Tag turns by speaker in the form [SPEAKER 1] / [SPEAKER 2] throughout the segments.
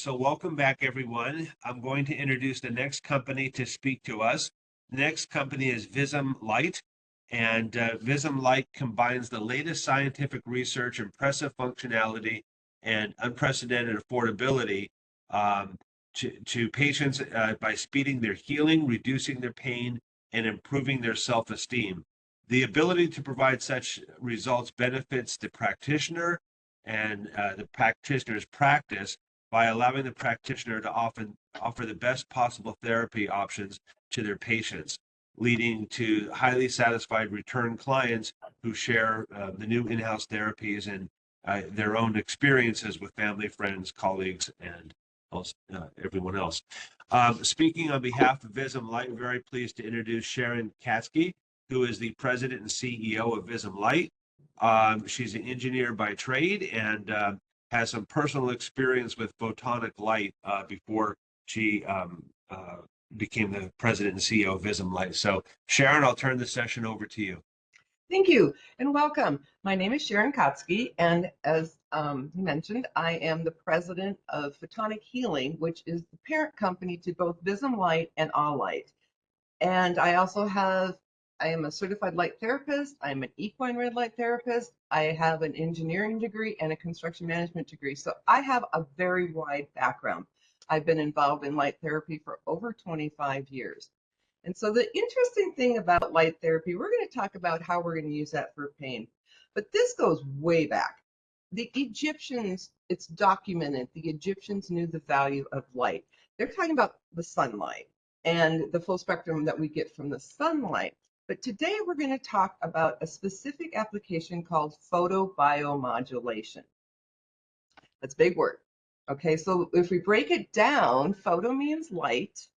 [SPEAKER 1] So welcome back, everyone. I'm going to introduce the next company to speak to us. The next company is Visum Light, and Visum Light combines the latest scientific research, impressive functionality, and unprecedented affordability to patients by speeding their healing, reducing their pain, and improving their self-esteem. The ability to provide such results benefits the practitioner and the practitioner's practice by allowing the practitioner to often offer the best possible therapy options to their patients, leading to highly satisfied return clients who share the new in-house therapies and their own experiences with family, friends, colleagues, and everyone else. Speaking on behalf of Visum Light, I'm very pleased to introduce Sharon Katzke, who is the president and CEO of Visum Light. She's an engineer by trade and has some personal experience with photonic light before she became the president and CEO of Visum Light. So Sharon, I'll turn the session over to you.
[SPEAKER 2] Thank you and welcome. My name is Sharon Katzke, and as you mentioned, I am the president of Photonic Healing, which is the parent company to both Visum Light and All Light. And I am a certified light therapist. I'm an equine red light therapist. I have an engineering degree and a construction management degree. So I have a very wide background. I've been involved in light therapy for over 25 years. And so the interesting thing about light therapy, we're going to talk about how we're going to use that for pain. But this goes way back. The Egyptians, it's documented, the Egyptians knew the value of light. They're talking about the sunlight and the full spectrum that we get from the sunlight. But today we're going to talk about a specific application called photobiomodulation. That's a big word. Okay, so if we break it down, photo means light,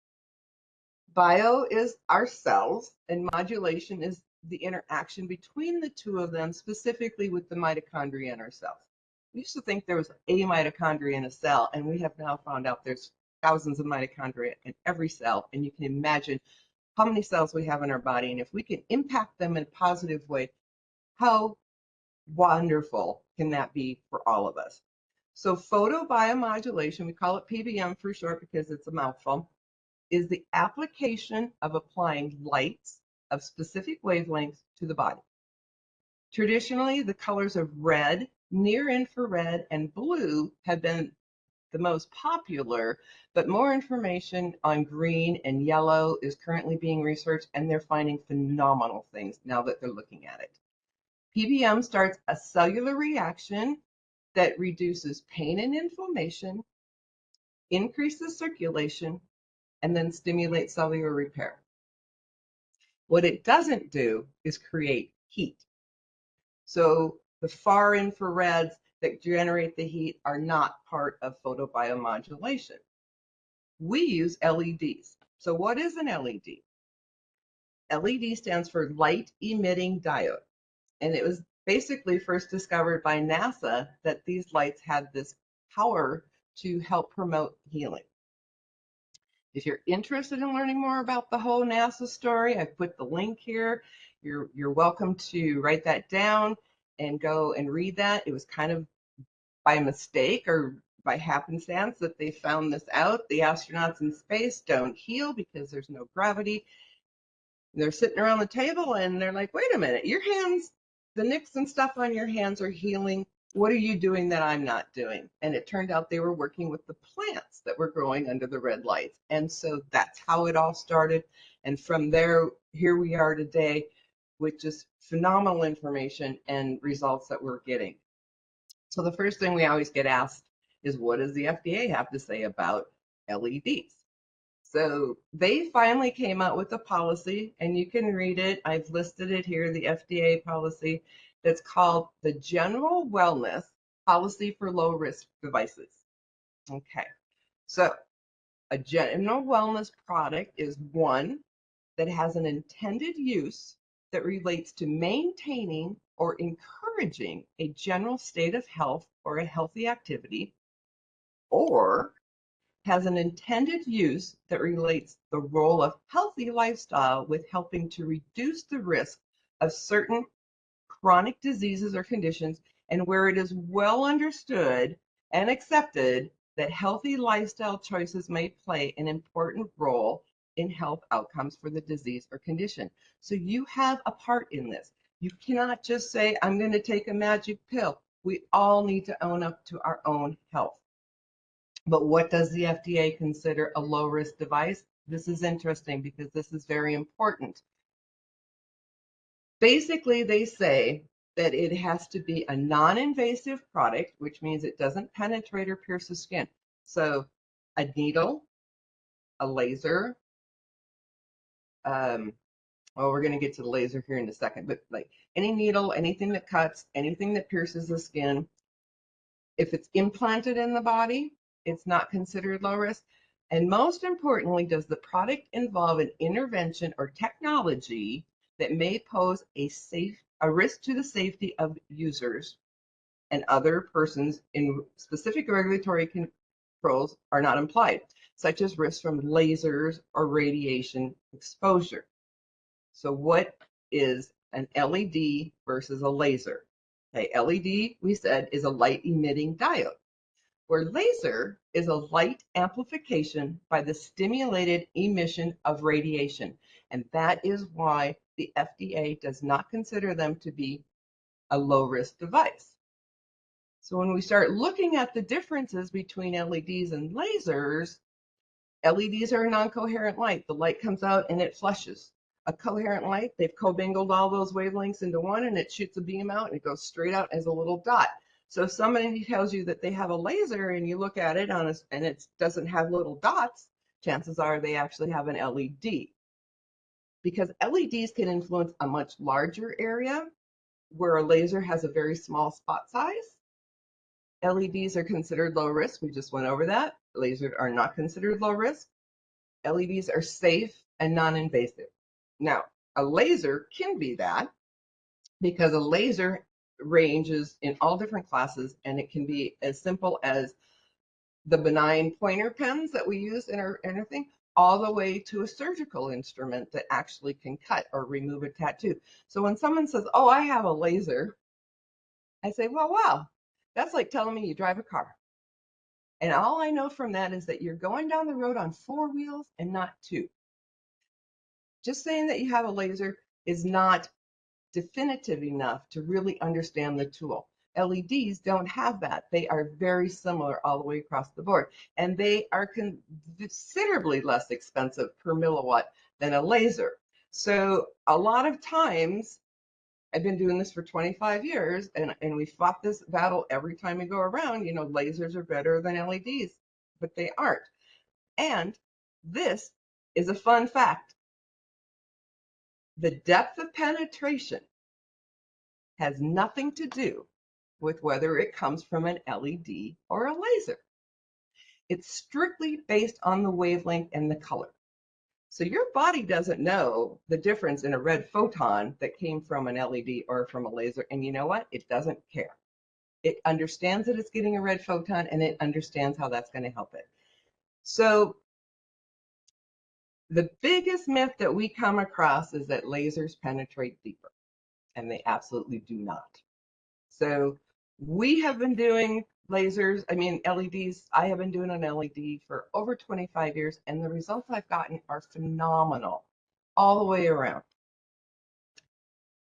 [SPEAKER 2] bio is our cells, and modulation is the interaction between the two of them, specifically with the mitochondria in our cells. We used to think there was a mitochondria in a cell, and we have now found out there's thousands of mitochondria in every cell, and you can imagine how many cells we have in our body, and if we can impact them in a positive way, how wonderful can that be for all of us? So photobiomodulation, we call it PBM for short because it's a mouthful, is the application of applying lights of specific wavelengths to the body. Traditionally, the colors of red, near infrared, and blue have been the most popular, but more information on green and yellow is currently being researched, and they're finding phenomenal things now that they're looking at it. PBM starts a cellular reaction that reduces pain and inflammation, increases circulation, and then stimulates cellular repair. What it doesn't do is create heat. So the far infrareds that generate the heat are not part of photobiomodulation. We use LEDs. So what is an LED? LED stands for light emitting diode. And it was basically first discovered by NASA that these lights had this power to help promote healing. If you're interested in learning more about the whole NASA story, I've put the link here. You're welcome to write that down and go and read that. It was kind of by mistake or by happenstance that they found this out. The astronauts in space don't heal because there's no gravity. They're sitting around the table and they're like, wait a minute, your hands, the nicks and stuff on your hands are healing. What are you doing that I'm not doing? And it turned out they were working with the plants that were growing under the red lights. And so that's how it all started. And from there, here we are today with just phenomenal information and results that we're getting. So the first thing we always get asked is, what does the FDA have to say about LEDs? So they finally came out with a policy, and you can read it. I've listed it here, the FDA policy, that's called the General Wellness Policy for Low Risk Devices. Okay, so a general wellness product is one that has an intended use that relates to maintaining or encouraging a general state of health or a healthy activity, or has an intended use that relates the role of healthy lifestyle with helping to reduce the risk of certain chronic diseases or conditions, and where it is well understood and accepted that healthy lifestyle choices may play an important role in health outcomes for the disease or condition. So you have a part in this. You cannot just say, I'm going to take a magic pill. We all need to own up to our own health. But what does the FDA consider a low risk device? This is interesting because this is very important. Basically, they say that it has to be a non-invasive product, which means it doesn't penetrate or pierce the skin. So a needle, a laser, we're going to get to the laser here in a second, but like any needle, anything that cuts, anything that pierces the skin, if it's implanted in the body, it's not considered low risk. And most importantly, does the product involve an intervention or technology that may pose a risk to the safety of users and other persons in specific regulatory controls are not implied, such as risks from lasers or radiation exposure. So what is an LED versus a laser? Okay, LED, we said, is a light emitting diode, where laser is a light amplification by the stimulated emission of radiation. And that is why the FDA does not consider them to be a low risk device. So when we start looking at the differences between LEDs and lasers, LEDs are a non-coherent light. The light comes out and it flushes. A coherent light, they've commingled all those wavelengths into one and it shoots a beam out and it goes straight out as a little dot. So if somebody tells you that they have a laser and you look at it and it doesn't have little dots, chances are they actually have an LED. Because LEDs can influence a much larger area where a laser has a very small spot size. LEDs are considered low risk. We just went over that. Lasers are not considered low risk. LEDs are safe and non-invasive. Now, a laser can be that because a laser ranges in all different classes, and it can be as simple as the benign pointer pens that we use in our thing, all the way to a surgical instrument that actually can cut or remove a tattoo. So when someone says, oh, I have a laser, I say, well, wow, that's like telling me you drive a car. And all I know from that is that you're going down the road on 4 wheels and not 2. Just saying that you have a laser is not definitive enough to really understand the tool. LEDs don't have that. They are very similar all the way across the board. And they are considerably less expensive per milliwatt than a laser. So a lot of times, I've been doing this for 25 years, and we fought this battle every time we go around. You know, lasers are better than LEDs, but they aren't. And this is a fun fact. The depth of penetration has nothing to do with whether it comes from an LED or a laser. It's strictly based on the wavelength and the color. So your body doesn't know the difference in a red photon that came from an LED or from a laser. And you know what? It doesn't care. It understands that it's getting a red photon and it understands how that's going to help it. So the biggest myth that we come across is that lasers penetrate deeper, and they absolutely do not. So we have been doing lasers, LEDs. I have been doing an LED for over 25 years, and the results I've gotten are phenomenal all the way around.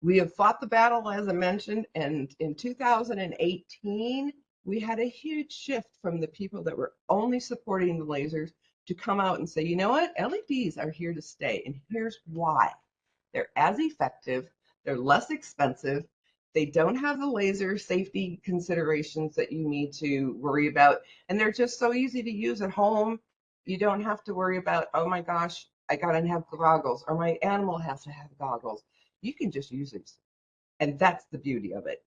[SPEAKER 2] We have fought the battle, as I mentioned, and in 2018, we had a huge shift from the people that were only supporting the lasers to come out and say, you know what, LEDs are here to stay, and here's why. They're as effective, they're less expensive, they don't have the laser safety considerations that you need to worry about, and they're just so easy to use at home. You don't have to worry about, oh my gosh, I gotta have goggles, or my animal has to have goggles. You can just use these. And that's the beauty of it.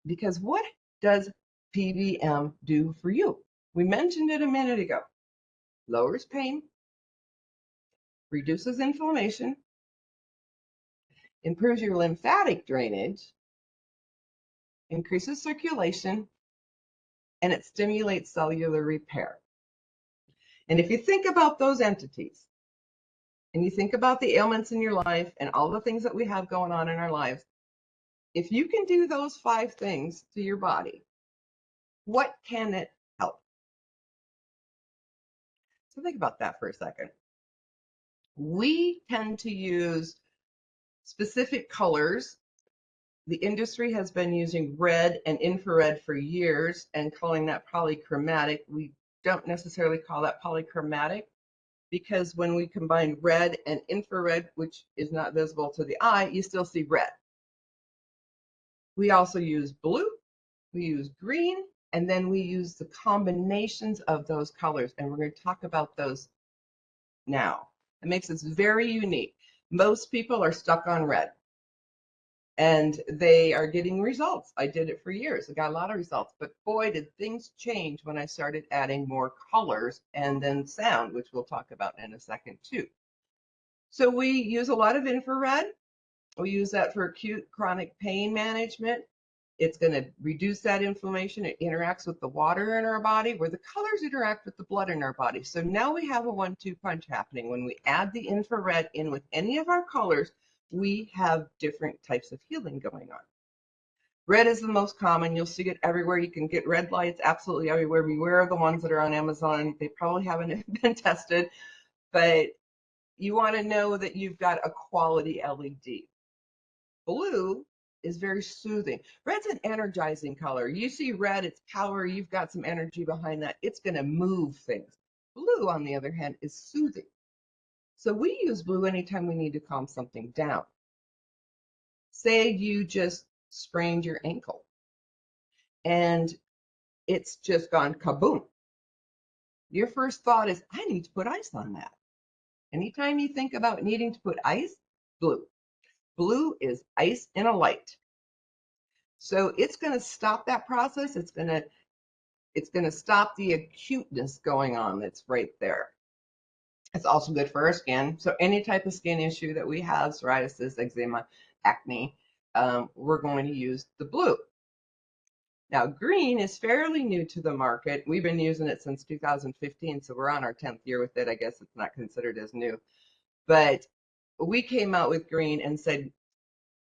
[SPEAKER 2] Because what does PBM do for you? We mentioned it a minute ago. Lowers pain, reduces inflammation, improves your lymphatic drainage, increases circulation, and it stimulates cellular repair. And if you think about those entities, and you think about the ailments in your life and all the things that we have going on in our lives, if you can do those 5 things to your body, what can it help? So think about that for a second. We tend to use specific colors. The industry has been using red and infrared for years and calling that polychromatic. We don't necessarily call that polychromatic because when we combine red and infrared, which is not visible to the eye, you still see red. We also use blue, we use green, and then we use the combinations of those colors. And we're going to talk about those now. It makes us very unique. Most people are stuck on red and they are getting results. I did it for years. I got a lot of results, but boy, did things change when I started adding more colors and then sound, which we'll talk about in a second too. So we use a lot of infrared. We use that for acute chronic pain management. It's going to reduce that inflammation. It interacts with the water in our body where the colors interact with the blood in our body. So now we have a 1-2 punch happening. When we add the infrared in with any of our colors, we have different types of healing going on. Red is the most common. You'll see it everywhere. You can get red lights absolutely everywhere. Beware of the ones that are on Amazon. They probably haven't been tested, but you want to know that you've got a quality LED. Blue is very soothing. Red's an energizing color. You see red, it's power. You've got some energy behind that. It's going to move things. Blue, on the other hand, is soothing. So we use blue anytime we need to calm something down. Say you just sprained your ankle and it's just gone kaboom. Your first thought is, I need to put ice on that. Anytime you think about needing to put ice, blue. Blue is ice in a light. So it's going to stop that process. It's going to stop the acuteness going on that's right there. It's also good for our skin. So any type of skin issue that we have, psoriasis, eczema, acne, we're going to use the blue. Now, green is fairly new to the market. We've been using it since 2015, so we're on our 10th year with it. I guess it's not considered as new. But we came out with green and said,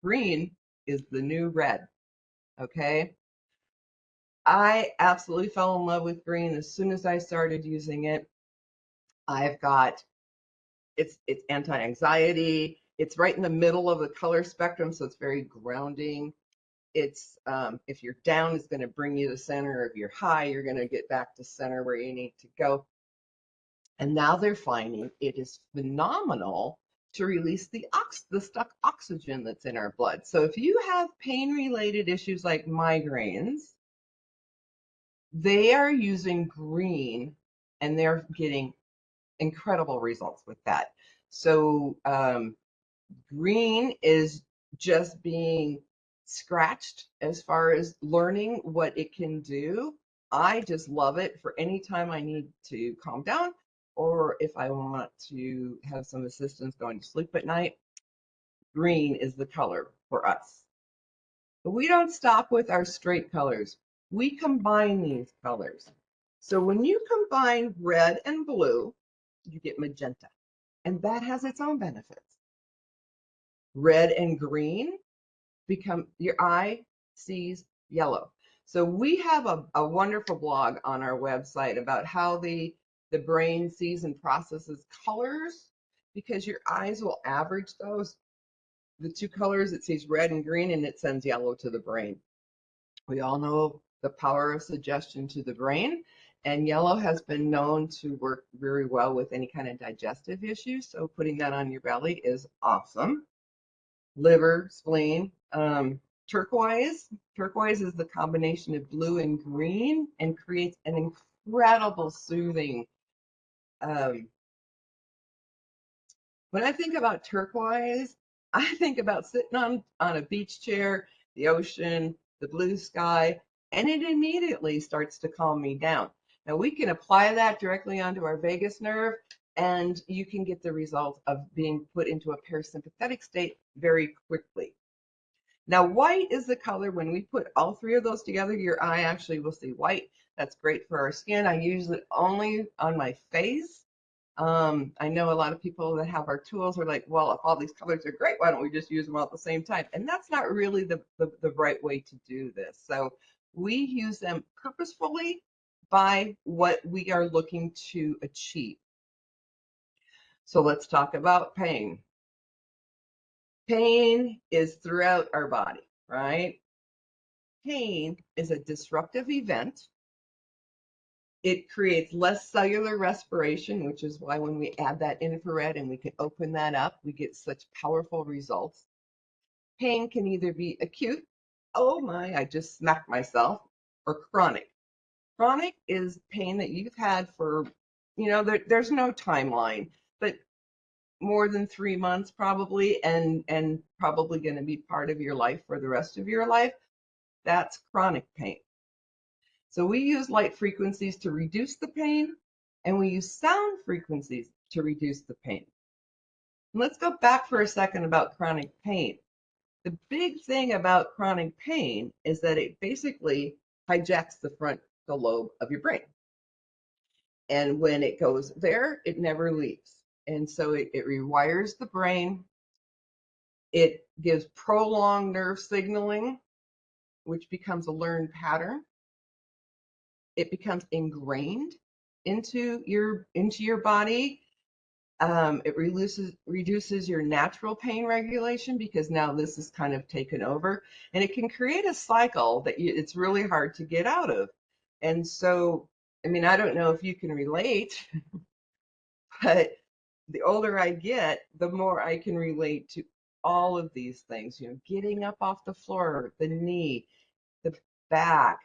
[SPEAKER 2] green is the new red, okay? I absolutely fell in love with green as soon as I started using it. I've got, it's anti-anxiety. It's right in the middle of the color spectrum, so it's very grounding. It's if you're down, it's going to bring you to center. If you're high, you're going to get back to center where you need to go. And now they're finding it is phenomenal to release the stuck oxygen that's in our blood. So if you have pain-related issues like migraines, they are using green and they're getting incredible results with that. So green is just being scratched as far as learning what it can do. I just love it for any time I need to calm down or if I want to have some assistance going to sleep at night. Green is the color for us. But we don't stop with our straight colors. We combine these colors. So when you combine red and blue, you get magenta, and that has its own benefits. Red and green become, your eye sees yellow. So we have a wonderful blog on our website about how the brain sees and processes colors because your eyes will average those, the two colors, it sees red and green, and it sends yellow to the brain. We all know the power of suggestion to the brain, and yellow has been known to work very well with any kind of digestive issues. So putting that on your belly is awesome. Liver, spleen, turquoise. Turquoise is the combination of blue and green and creates an incredible soothing. When I think about turquoise, I think about sitting on a beach chair, the ocean, the blue sky, and it immediately starts to calm me down. Now we can apply that directly onto our vagus nerve, and you can get the result of being put into a parasympathetic state very quickly. Now, white is the color, when we put all three of those together, your eye actually will see white. That's great for our skin. I use it only on my face. I know a lot of people that have our tools are like, well, if all these colors are great, why don't we just use them all at the same time? And that's not really the right way to do this. So we use them purposefully by what we are looking to achieve. So let's talk about pain. Pain is throughout our body, right? Pain is a disruptive event. It creates less cellular respiration, which is why when we add that infrared and we can open that up, we get such powerful results. Pain can either be acute, oh my, I just smacked myself, or chronic. Chronic is pain that you've had for, there's no timeline, but more than 3 months probably, and probably going to be part of your life for the rest of your life. That's chronic pain. So we use light frequencies to reduce the pain, and we use sound frequencies to reduce the pain. Let's go back for a second about chronic pain. The big thing about chronic pain is that it basically hijacks the frontal lobe of your brain. And when it goes there, it never leaves. And so it rewires the brain. It gives prolonged nerve signaling, which becomes a learned pattern. It becomes ingrained into your body. It reduces your natural pain regulation because now this is kind of taken over, and it can create a cycle that it's really hard to get out of. And so, I mean, I don't know if you can relate, but the older I get, the more I can relate to all of these things, getting up off the floor, the knee, the back.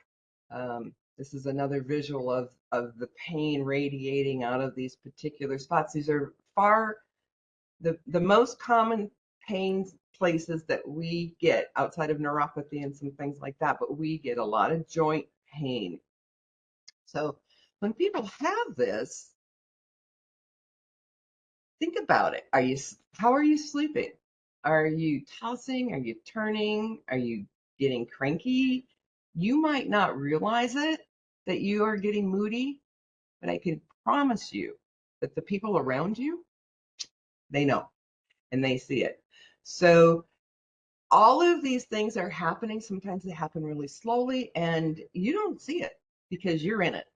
[SPEAKER 2] This is another visual of the pain radiating out of these particular spots. These are the most common pain places that we get outside of neuropathy and some things like that, but we get a lot of joint pain. So when people have this, think about it. How are you sleeping? Are you tossing? Are you turning? Are you getting cranky? You might not realize it that you are getting moody, but I can promise you that the people around you, they know and they see it. So all of these things are happening. Sometimes they happen really slowly and you don't see it because you're in it.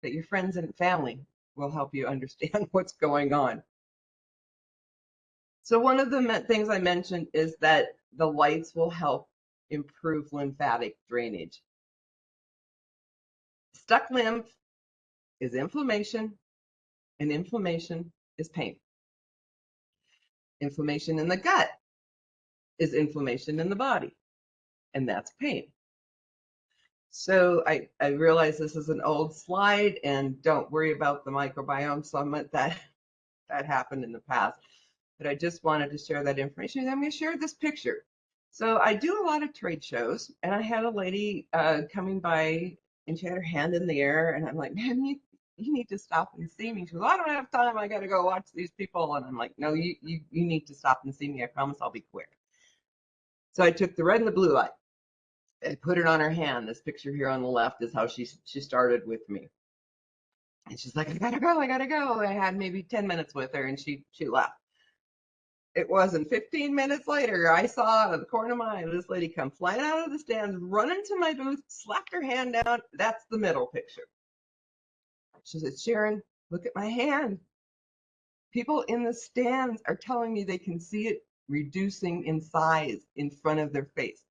[SPEAKER 2] But your friends and family will help you understand what's going on. So one of the things I mentioned is that the lights will help improve lymphatic drainage. Stuck lymph is inflammation, and inflammation is pain. Inflammation in the gut is inflammation in the body, and that's pain. So I realize this is an old slide, and don't worry about the microbiome summit that happened in the past. But I just wanted to share that information. And I'm going to share this picture. So I do a lot of trade shows, and I had a lady coming by, and she had her hand in the air, and I'm like, man, you need to stop and see me. She goes, I don't have time. I got to go watch these people. And I'm like, no, you need to stop and see me. I promise I'll be quick. So I took the red and the blue light. I put it on her hand. This picture here on the left is how she started with me. And she's like, I gotta go, I gotta go. I had maybe 10 minutes with her, and she left. It wasn't 15 minutes later, I saw out of the corner of my eye this lady come flying out of the stands, run into my booth, slapped her hand down. That's the middle picture. She said, Sharon, look at my hand. People in the stands are telling me they can see it reducing in size in front of their face.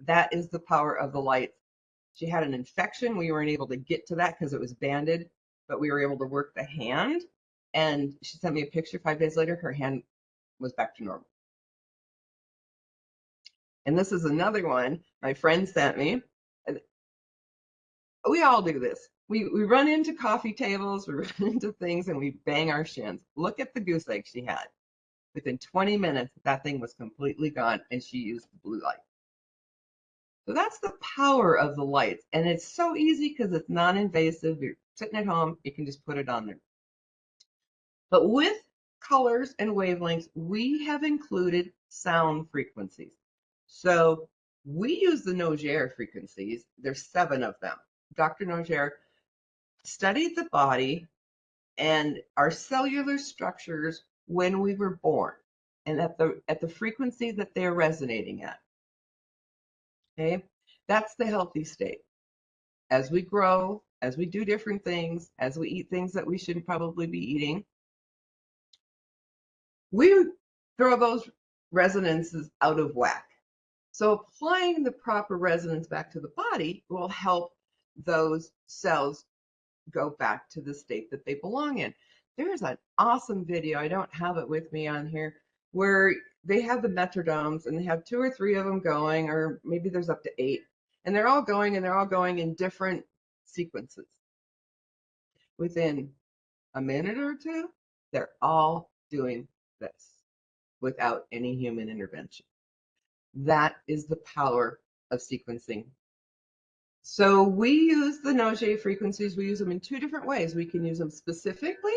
[SPEAKER 2] That is the power of the lights. She had an infection. We weren't able to get to that because it was banded, but we were able to work the hand. And she sent me a picture 5 days later. Her hand was back to normal. And this is another one my friend sent me. We all do this. We run into coffee tables, we run into things, and we bang our shins. Look at the goose egg she had. Within 20 minutes, that thing was completely gone, and she used the blue light. So that's the power of the lights. And it's so easy because it's non-invasive. You're sitting at home, you can just put it on there. But with colors and wavelengths, we have included sound frequencies. So we use the Nogier frequencies. There's 7 of them. Dr. Nogier studied the body and our cellular structures when we were born and at the frequency that they're resonating at. Okay, that's the healthy state. As we grow, as we do different things, as we eat things that we shouldn't probably be eating, we throw those resonances out of whack. So applying the proper resonance back to the body will help those cells go back to the state that they belong in. There's an awesome video, I don't have it with me on here, where they have the metronomes and they have 2 or 3 of them going, or maybe there's up to 8, and they're all going in different sequences. Within a minute or two, they're all doing this without any human intervention. That is the power of sequencing. So we use the Nogier frequencies. We use them in 2 different ways. We can use them specifically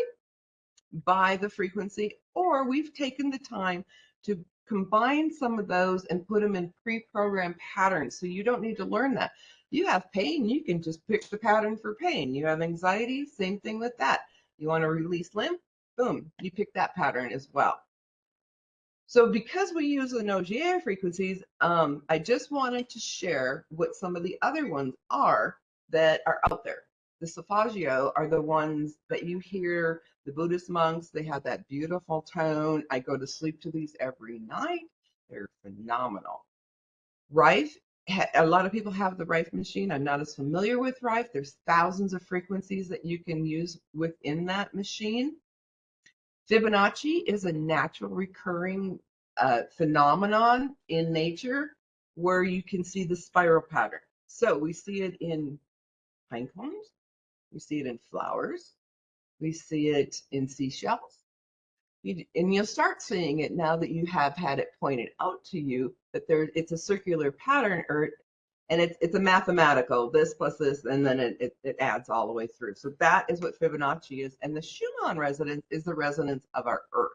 [SPEAKER 2] by the frequency, or we've taken the time to combine some of those and put them in pre-programmed patterns. So you don't need to learn that. You have pain, you can just pick the pattern for pain. You have anxiety, same thing with that. You want to release limb, boom, you pick that pattern as well. So because we use the Nogier frequencies, I just wanted to share what some of the other ones are that are out there. The Solfeggio are the ones that you hear the Buddhist monks. They have that beautiful tone. I go to sleep to these every night. They're phenomenal. Rife, a lot of people have the Rife machine. I'm not as familiar with Rife. There's thousands of frequencies that you can use within that machine. Fibonacci is a natural recurring phenomenon in nature where you can see the spiral pattern. So we see it in pine cones, we see it in flowers, we see it in seashells. And you'll start seeing it now that you have had it pointed out to you that it's a circular pattern, and it's a mathematical, this plus this, and then it adds all the way through. So that is what Fibonacci is. And the Schumann resonance is the resonance of our earth.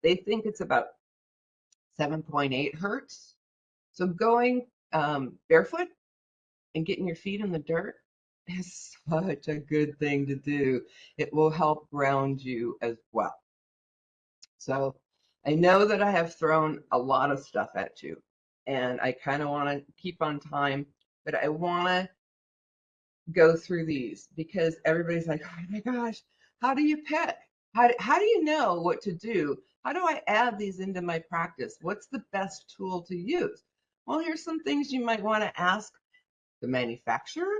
[SPEAKER 2] They think it's about 7.8 hertz. So going barefoot and getting your feet in the dirt is such a good thing to do. It will help ground you as well. So I know that I have thrown a lot of stuff at you, and I kind of want to keep on time, but I want to go through these because everybody's like, oh my gosh, how do you pick? How do you know what to do? How do I add these into my practice? What's the best tool to use? Well, here's some things you might want to ask the manufacturer,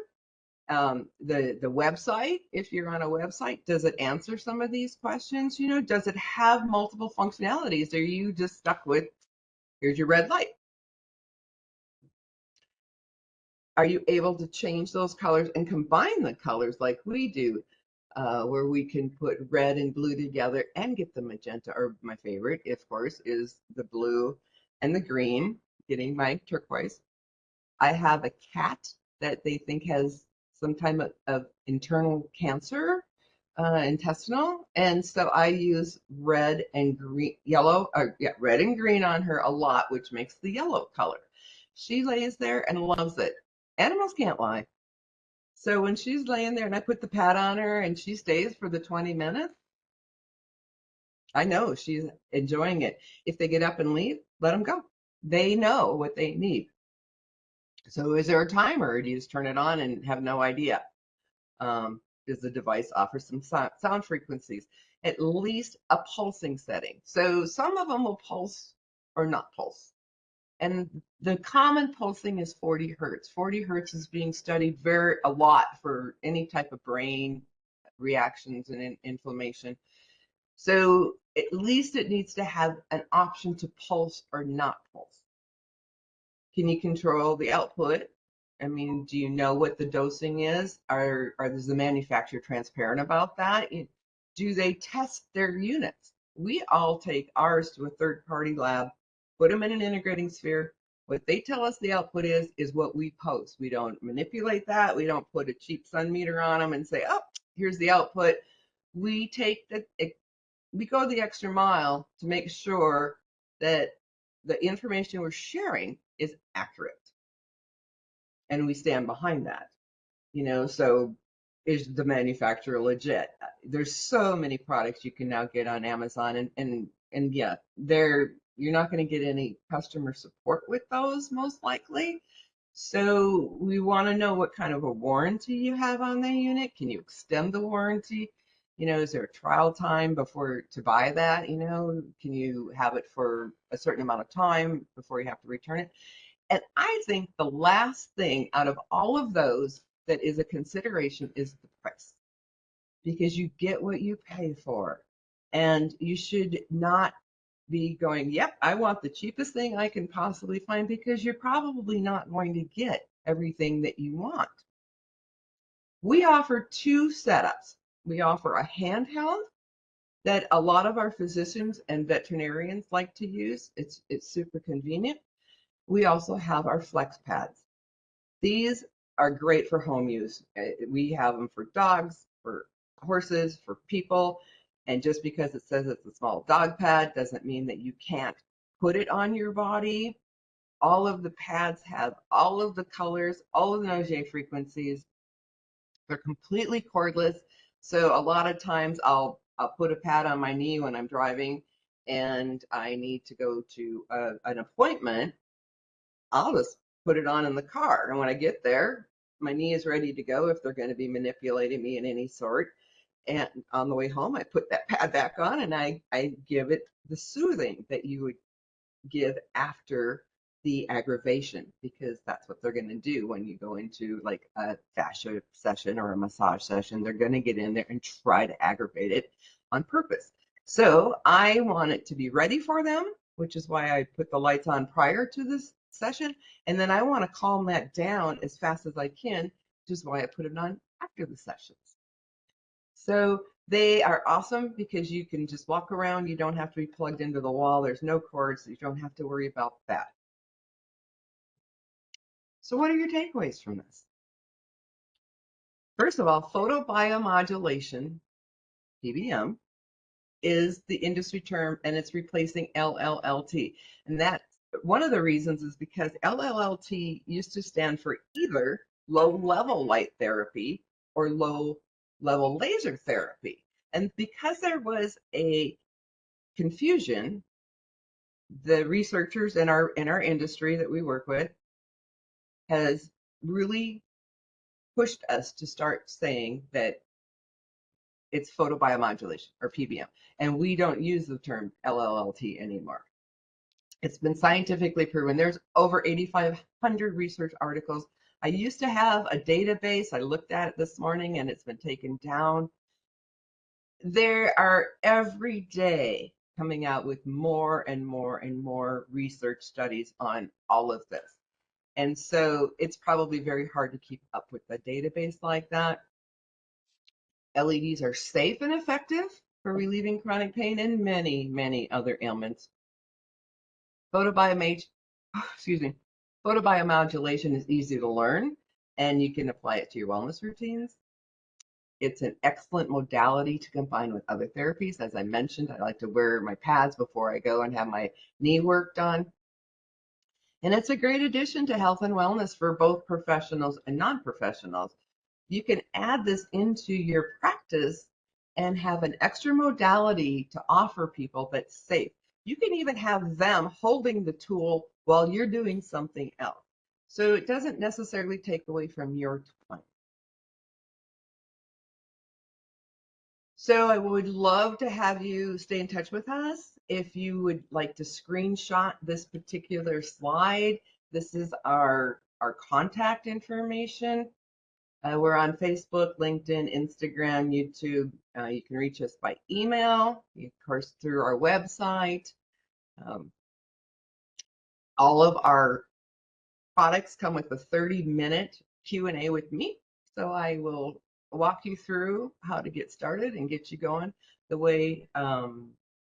[SPEAKER 2] the website. If you're on a website, does it answer some of these questions? You know, does it have multiple functionalities? Or are you just stuck with, here's your red light? Are you able to change those colors and combine the colors like we do, where we can put red and blue together and get the magenta? Or my favorite, of course, is the blue and the green, getting my turquoise. I have a cat that they think has some type of internal cancer, intestinal, and so I use red and green, red and green on her a lot, which makes the yellow color. She lays there and loves it. Animals can't lie. So when she's laying there and I put the pad on her and she stays for the 20 minutes, I know she's enjoying it. If they get up and leave, let them go. They know what they need. So is there a timer, or do you just turn it on and have no idea? Does the device offer some sound frequencies? At least a pulsing setting. So some of them will pulse or not pulse. And the common pulsing is 40 hertz. 40 hertz is being studied a lot for any type of brain reactions and inflammation. So at least it needs to have an option to pulse or not pulse. Can you control the output? I mean, do you know what the dosing is? Is the manufacturer transparent about that? Do they test their units? We all take ours to a third-party lab, put them in an integrating sphere. What they tell us the output is what we post. We don't manipulate that. We don't put a cheap sun meter on them and say, oh, here's the output. We go the extra mile to make sure that the information we're sharing is accurate, and we stand behind that. So is the manufacturer legit? There's so many products you can now get on Amazon, and yeah, you're not going to get any customer support with those most likely. So we want to know what kind of a warranty you have on the unit. Can you extend the warranty? Is there a trial time before to buy that? Can you have it for a certain amount of time before you have to return it? And I think the last thing out of all of those that is a consideration is the price, because you get what you pay for. And you should not be going, yep, I want the cheapest thing I can possibly find, because you're probably not going to get everything that you want. We offer two setups. We offer a handheld that a lot of our physicians and veterinarians like to use. It's super convenient. We also have our flex pads. These are great for home use. We have them for dogs, for horses, for people. And just because it says it's a small dog pad doesn't mean that you can't put it on your body. All of the pads have all of the colors, all of the Auger frequencies. They're completely cordless. So a lot of times I'll put a pad on my knee when I'm driving and I need to go to an appointment. I'll just put it on in the car. And when I get there, my knee is ready to go if they're going to be manipulating me in any sort. And on the way home, I put that pad back on and I give it the soothing that you would give after the aggravation, because that's what they're going to do when you go into like a fascia session or a massage session. They're going to get in there and try to aggravate it on purpose. So I want it to be ready for them, which is why I put the lights on prior to this session. And then I want to calm that down as fast as I can, which is why I put it on after the sessions. So they are awesome because you can just walk around. You don't have to be plugged into the wall. There's no cords. So you don't have to worry about that. So what are your takeaways from this? First of all, photobiomodulation, PBM, is the industry term, and it's replacing LLLT. And that one of the reasons is because LLLT used to stand for either low-level light therapy or low-level laser therapy. And because there was a confusion, the researchers in our industry that we work with has really pushed us to start saying that it's photobiomodulation or PBM, and we don't use the term LLLT anymore. It's been scientifically proven. There's over 8,500 research articles. I used to have a database. I looked at it this morning and it's been taken down. There are every day coming out with more and more and more research studies on all of this. And so it's probably very hard to keep up with a database like that. LEDs are safe and effective for relieving chronic pain and many, many other ailments. Excuse me, photobiomodulation is easy to learn and you can apply it to your wellness routines. It's an excellent modality to combine with other therapies. As I mentioned, I like to wear my pads before I go and have my knee work done. And it's a great addition to health and wellness for both professionals and non-professionals. You can add this into your practice and have an extra modality to offer people that's safe. You can even have them holding the tool while you're doing something else. So it doesn't necessarily take away from your time. So I would love to have you stay in touch with us. If you would like to screenshot this particular slide, this is our contact information. We're on Facebook, LinkedIn, Instagram, YouTube. You can reach us by email, of course, through our website. Um, all of our products come with a 30-minute Q&A with me. So I will walk you through how to get started and get you going the way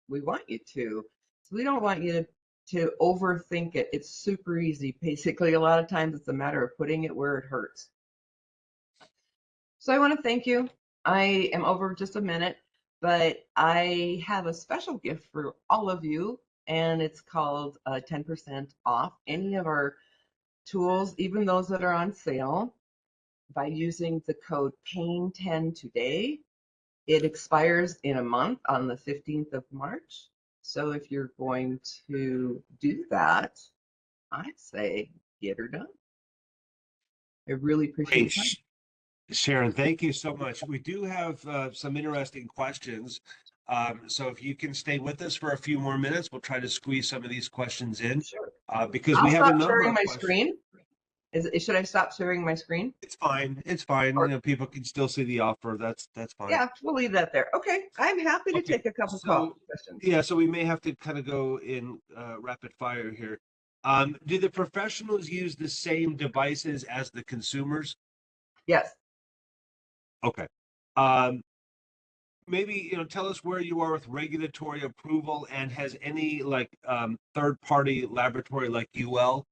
[SPEAKER 2] we want you to. So we don't want you to overthink it. It's super easy. Basically, a lot of times it's a matter of putting it where it hurts. So I want to thank you. I am over just a minute, but I have a special gift for all of you, and it's called 10% off any of our tools, even those that are on sale, by using the code PAIN10 today. It expires in a month on the 15th of March. So if you're going to do that, I'd say get her done. I really appreciate your
[SPEAKER 1] Great.
[SPEAKER 2] time.
[SPEAKER 1] Sharon, thank you so much. We do have some interesting questions. So if you can stay with us for a few more minutes, we'll try to squeeze some of these questions in
[SPEAKER 2] Sure.
[SPEAKER 1] because
[SPEAKER 2] I'll
[SPEAKER 1] we have a
[SPEAKER 2] stop
[SPEAKER 1] number
[SPEAKER 2] sharing
[SPEAKER 1] of
[SPEAKER 2] my
[SPEAKER 1] questions.
[SPEAKER 2] screen. Should I stop sharing my screen?
[SPEAKER 1] It's fine. It's fine.
[SPEAKER 2] Or
[SPEAKER 1] People can still see the offer. That's fine.
[SPEAKER 2] yeah, we'll leave that there. Okay, I'm happy to
[SPEAKER 1] Okay.
[SPEAKER 2] take a couple
[SPEAKER 1] So
[SPEAKER 2] questions.
[SPEAKER 1] yeah, so we may have to kind of go in rapid fire here. Do the professionals use the same devices as the consumers?
[SPEAKER 2] Yes.
[SPEAKER 1] Okay. Maybe tell us where you are with regulatory approval, and has any like third party laboratory like UL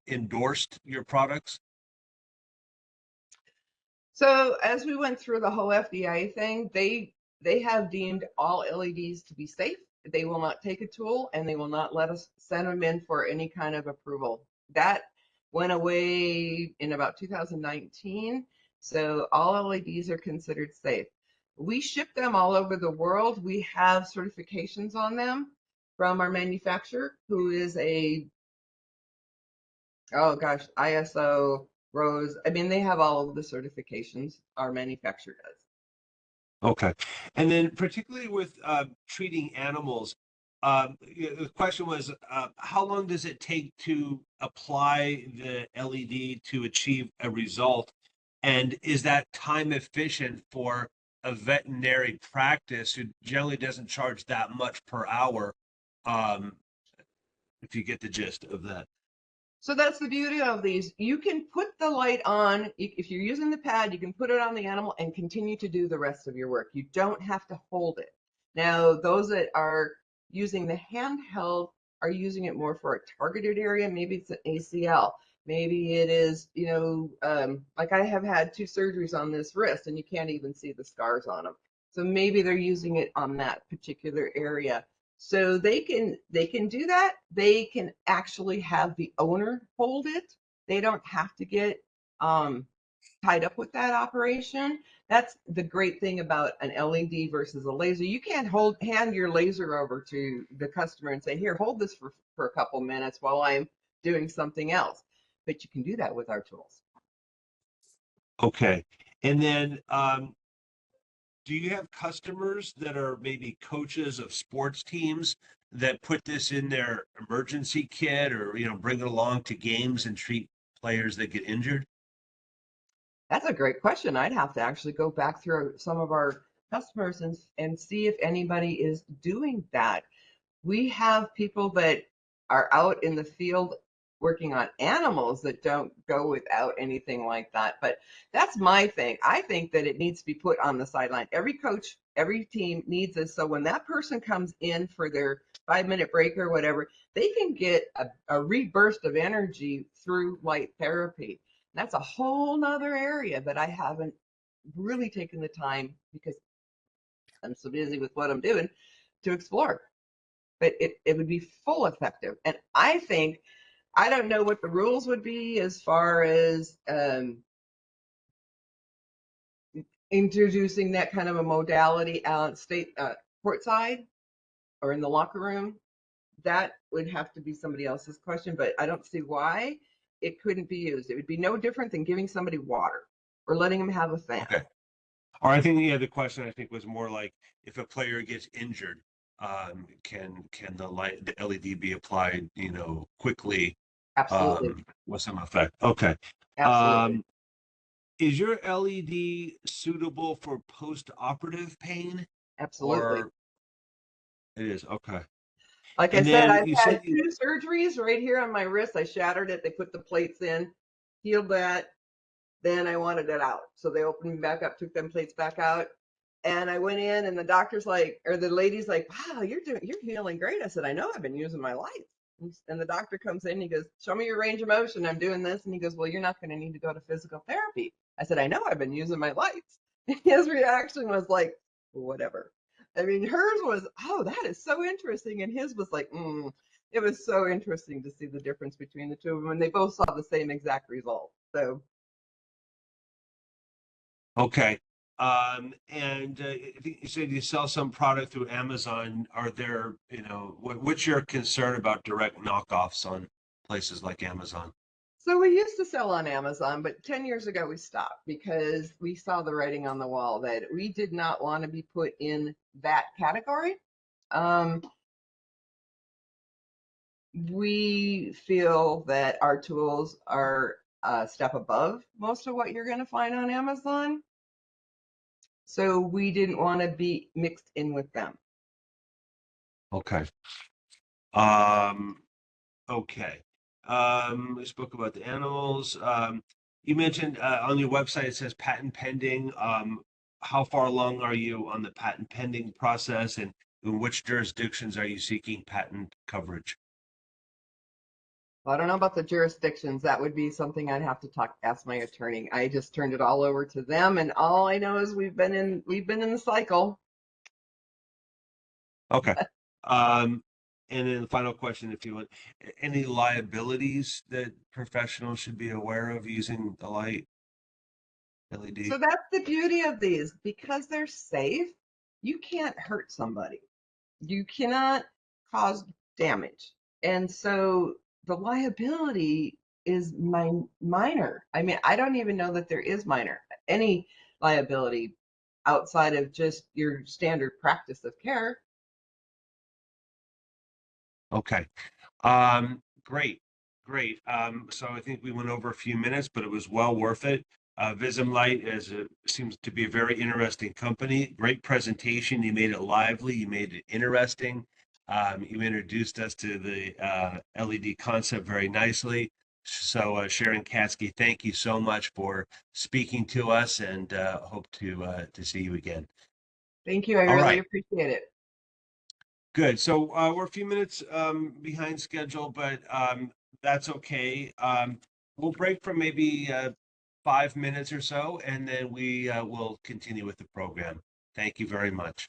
[SPEAKER 1] endorsed your products?
[SPEAKER 2] So as we went through the whole FDA thing, they have deemed all LEDs to be safe. They will not take a tool and they will not let us send them in for any kind of approval. That went away in about 2019. So all LEDs are considered safe. We ship them all over the world. We have certifications on them from our manufacturer, who is oh gosh, ISO, Rose. I mean, they have all of the certifications our manufacturer does.
[SPEAKER 1] Okay. And then particularly with treating animals, the question was, how long does it take to apply the LED to achieve a result? And is that time efficient for a veterinary practice who generally doesn't charge that much per hour? Um, if you get the gist of that.
[SPEAKER 2] So that's the beauty of these. You can put the light on. If you're using the pad, you can put it on the animal and continue to do the rest of your work. You don't have to hold it. Now, those that are using the handheld are using it more for a targeted area. Maybe it's an ACL. Maybe it is, like I have had 2 surgeries on this wrist and you can't even see the scars on them. So maybe they're using it on that particular area. So they can do that. They can actually have the owner hold it. They don't have to get um, tied up with that operation. That's the great thing about an LED versus a laser. You can't hand your laser over to the customer and say, "Here, hold this for a couple minutes while I'm doing something else." But you can do that with our tools.
[SPEAKER 1] Okay. And then do you have customers that are maybe coaches of sports teams that put this in their emergency kit, or bring it along to games and treat players that get injured?
[SPEAKER 2] That's a great question. I'd have to actually go back through some of our customers and see if anybody is doing that. We have people that are out in the field working on animals that don't go without anything like that. But that's my thing. I think that it needs to be put on the sideline. Every coach, every team needs this. So when that person comes in for their 5 minute break or whatever, they can get a reburst of energy through light therapy. That's a whole nother area that I haven't really taken the time because I'm so busy with what I'm doing to explore. But it would be full effective. And I think, I don't know what the rules would be as far as introducing that kind of a modality out state courtside or in the locker room. That would have to be somebody else's question, but I don't see why it couldn't be used. It would be no different than giving somebody water or letting them have a fan.
[SPEAKER 1] Okay. Or I think the question I think was more like, if a player gets injured, can the LED be applied, quickly,
[SPEAKER 2] Absolutely.
[SPEAKER 1] with some effect? Okay.
[SPEAKER 2] Absolutely.
[SPEAKER 1] Um, is your LED suitable for post-operative pain,
[SPEAKER 2] Absolutely.
[SPEAKER 1] or it is? Okay.
[SPEAKER 2] Like I
[SPEAKER 1] And
[SPEAKER 2] said,
[SPEAKER 1] then
[SPEAKER 2] I've
[SPEAKER 1] you
[SPEAKER 2] had
[SPEAKER 1] said
[SPEAKER 2] 2 surgeries right here on my wrist. I shattered it. They put the plates in, healed that. Then I wanted it out. So they opened me back up, took them plates back out. And I went in and the doctor's like, or the lady's like, "Wow, you're healing great." I said, "I know, I've been using my lights." And the doctor comes in, he goes, "Show me your range of motion. I'm doing this." And he goes, "Well, you're not going to need to go to physical therapy." I said, "I know, I've been using my lights." His reaction was like, "Whatever." I mean, hers was, "Oh, that is so interesting." And his was like, It was so interesting to see the difference between the two of them. And they both saw the same exact result. So
[SPEAKER 1] okay. And I think you said you sell some product through Amazon. Are there, what's your concern about direct knockoffs on places like Amazon?
[SPEAKER 2] So we used to sell on Amazon, but 10 years ago we stopped because we saw the writing on the wall that we did not want to be put in that category. Um, we feel that our tools are a step above most of what you're going to find on Amazon. So we didn't want to be mixed in with them.
[SPEAKER 1] Okay. Um, okay. We spoke about the animals. You mentioned on your website it says patent pending. How far along are you on the patent pending process, and in which jurisdictions are you seeking patent coverage?
[SPEAKER 2] I don't know about the jurisdictions. That would be something I'd have to ask my attorney. I just turned it all over to them, and all I know is we've been in the cycle.
[SPEAKER 1] Okay. Um, and then the final question, if you want, any liabilities that professionals should be aware of using the light LED?
[SPEAKER 2] So that's the beauty of these. Because they're safe, you can't hurt somebody. You cannot cause damage. And so the liability is minor. I mean, I don't even know that there is minor any liability outside of just your standard practice of care.
[SPEAKER 1] Okay. Great, great. So I think we went over a few minutes, but it was well worth it. Visum Light seems to be a very interesting company. Great presentation. You made it lively. You made it interesting. You introduced us to the LED concept very nicely. So, Sharon Katzke, thank you so much for speaking to us, and hope to see you again.
[SPEAKER 2] Thank you. I
[SPEAKER 1] All
[SPEAKER 2] really
[SPEAKER 1] right.
[SPEAKER 2] appreciate it.
[SPEAKER 1] Good. So we're a few minutes behind schedule, but that's okay. We'll break for maybe 5 minutes or so, and then we will continue with the program. Thank you very much.